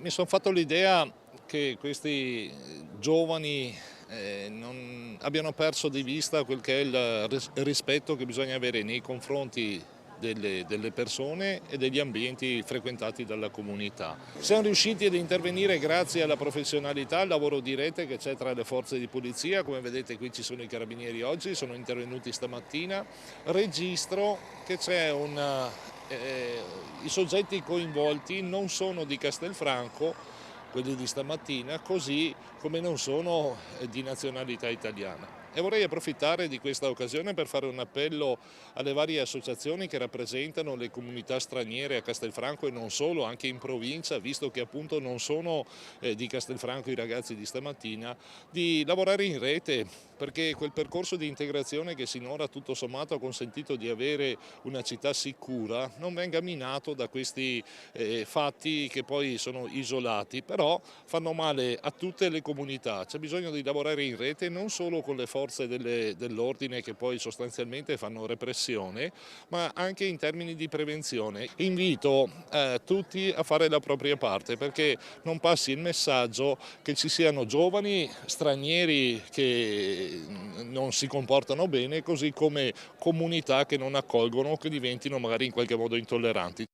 Mi son fatto l'idea che questi giovani abbiano perso di vista quel che è il rispetto che bisogna avere nei confronti delle persone e degli ambienti frequentati dalla comunità. Siamo riusciti ad intervenire grazie alla professionalità, al lavoro di rete che c'è tra le forze di polizia. Come vedete, qui ci sono i carabinieri oggi, sono intervenuti stamattina. Registro che c'è i soggetti coinvolti non sono di Castelfranco, quelli di stamattina, così come non sono di nazionalità italiana. E vorrei approfittare di questa occasione per fare un appello alle varie associazioni che rappresentano le comunità straniere a Castelfranco e non solo, anche in provincia, visto che appunto non sono di Castelfranco i ragazzi di stamattina, di lavorare in rete, perché quel percorso di integrazione che sinora tutto sommato ha consentito di avere una città sicura non venga minato da questi fatti che poi sono isolati, però fanno male a tutte le comunità. C'è bisogno di lavorare in rete non solo con le forze dell'ordine che poi sostanzialmente fanno repressione, ma anche in termini di prevenzione. Invito tutti a fare la propria parte, perché non passi il messaggio che ci siano giovani stranieri che non si comportano bene, così come comunità che non accolgono o che diventino magari in qualche modo intolleranti.